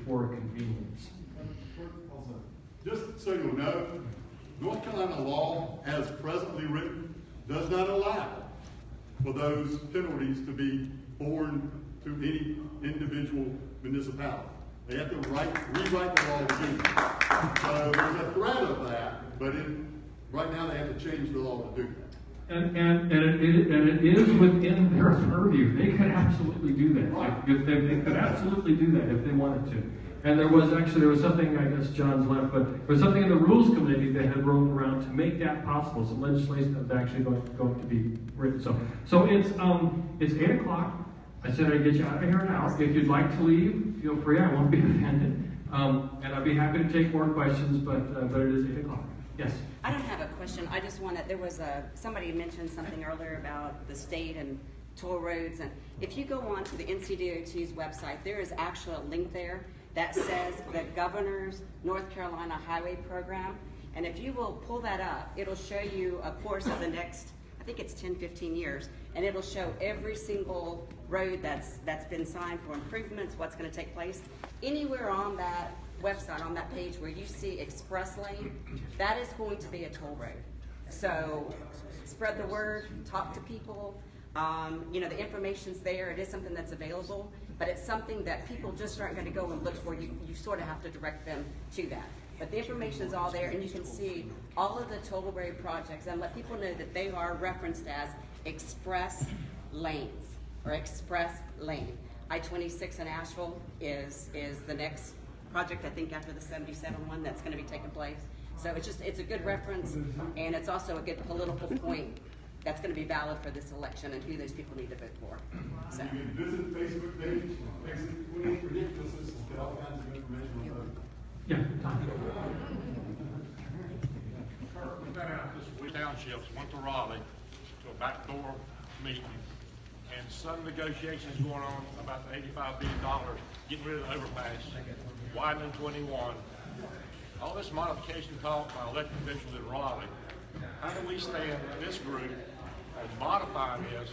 for convenience. Just so you'll know, North Carolina law, as presently written, does not allow for those penalties to be borne to any individual municipality. They have to rewrite the law to do that. So there's a threat of that, but right now they have to change the law to do that. And it is within their purview. They could absolutely do that. Right. They could absolutely do that if they wanted to. And there was something, I guess John's left, but there was something in the Rules Committee that had rolled around to make that possible. Some legislation that was actually going to be written. So it's 8 o'clock. I said I'd get you out of here now. If you'd like to leave, feel free. I won't be offended. And I'd be happy to take more questions, but it is 8 o'clock. Yes? I don't have a question. I just wanted, somebody mentioned something earlier about the state and toll roads. And if you go on to the NCDOT's website, there is actually a link there that says the Governor's North Carolina Highway Program. And if you will pull that up, it'll show you a course of the next, I think it's 10, 15 years, and it'll show every single road that's been signed for improvements, what's going to take place. Anywhere on that website, on that page where you see express lane, that is going to be a toll road. So spread the word, talk to people. The information's there. It is something that's available, but it's something that people just aren't going to go and look for. You sort of have to direct them to that. But the information's all there, and you can see all of the toll road projects and let people know that they are referenced as express lanes or express lane. I-26 in Asheville is the next project, I think, after the 77 one that's going to be taking place. So it's a good reference, and it's also a good political point that's going to be valid for this election and who those people need to vote for. So. You can visit the Facebook page, Facebook Ridiculousness, and get all kinds of information on those. Yeah, Tom. We got out this week, townships went to Raleigh to a backdoor meeting, and some negotiations going on about the $85 billion, getting rid of the overpass, widening 21. All this modification talk by elected officials in Raleigh. How do we stand, this group, and modify this,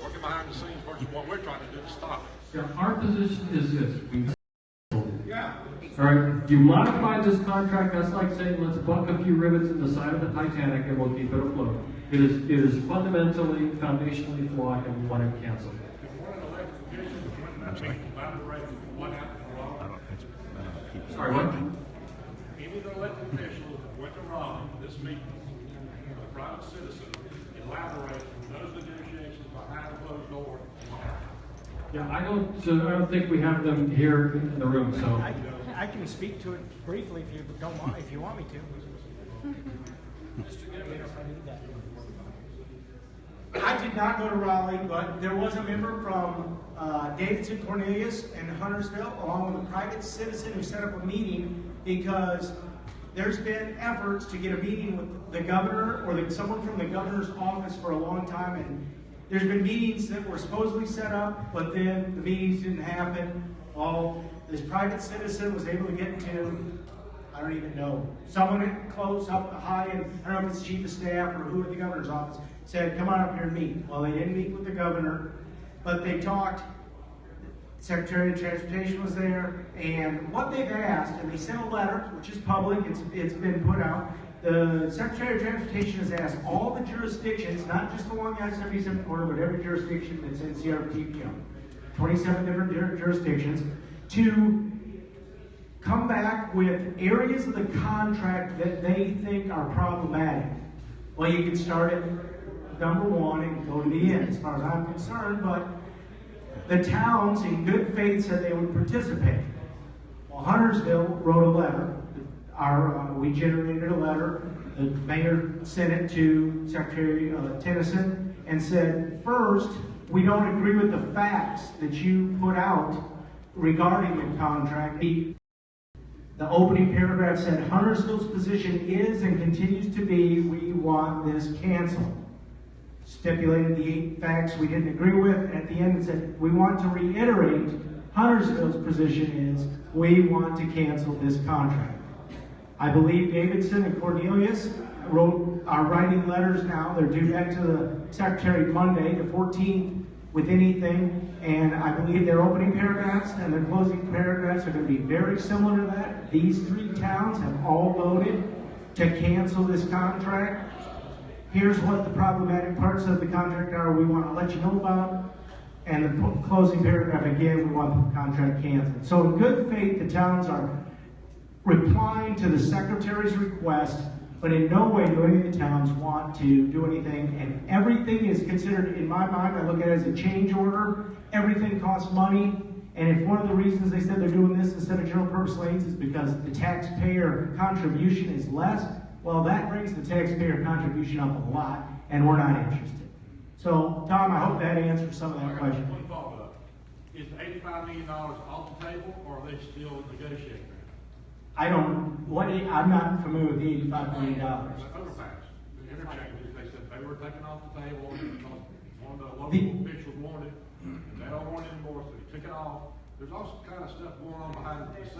working behind the scenes versus what we're trying to do to stop it? Yeah, our position is this. All right, you modify this contract, that's like saying let's buck a few rivets in the side of the Titanic and we'll keep it afloat. It is fundamentally, foundationally flawed, and we want it canceled. I'm sorry. Sorry, what? Any of the elected officials went to Raleigh, this meeting, with a private citizen, elaborate on those negotiations behind a closed door. Yeah, I don't think we have them here in the room, so. I can speak to it briefly if you don't want, if you want me to. I did not go to Raleigh, but there was a member from Davidson, Cornelius, and Huntersville, along with a private citizen who set up a meeting because there's been efforts to get a meeting with the governor or someone from the governor's office for a long time, and there's been meetings that were supposedly set up, but then the meetings didn't happen. Well, this private citizen was able to get into, I don't even know, someone close up high, and I don't know if it's chief of staff or who at the governor's office, said, come on up here and meet. Well, they didn't meet with the governor, but they talked. Secretary of Transportation was there, and what they've asked, and they sent a letter, which is public, it's been put out. The Secretary of Transportation has asked all the jurisdictions, not just along the I-77 corridor, but every jurisdiction that's in CRT, 27 different jurisdictions, to come back with areas of the contract that they think are problematic. Well, you can start at number one and go to the end, as far as I'm concerned, but the towns in good faith said they would participate. Well, Huntersville wrote a letter. We generated a letter. The mayor sent it to Secretary Tennyson and said, first, we don't agree with the facts that you put out regarding the contract. The opening paragraph said, Huntersville's position is and continues to be, we want this canceled. Stipulated the 8 facts we didn't agree with, and at the end it said, we want to reiterate Huntersville's position is, we want to cancel this contract. I believe Davidson and Cornelius are writing letters now. They're due back to the Secretary Monday, the 14th, with anything. and I believe their opening paragraphs and their closing paragraphs are going to be very similar to that. These three towns have all voted to cancel this contract. Here's what the problematic parts of the contract are we want to let you know about. And the closing paragraph, again, we want the contract canceled. So in good faith, the towns are replying to the Secretary's request, but in no way do any of the towns want to do anything. And everything is considered, in my mind, I look at it as a change order. Everything costs money. And if one of the reasons they said they're doing this instead of general purpose lanes is because the taxpayer contribution is less, well, that brings the taxpayer contribution up a lot, and we're not interested. So, Tom, I hope that answers some of that question. One follow-up. Is the $85 million off the table, or are they still negotiating? I'm not familiar with the $85 million. The overpass, the interchanges, they said they were taken off the table because one of the local officials wanted it, and they don't want it anymore, so they took it off. There's all kind of stuff going on behind the scenes.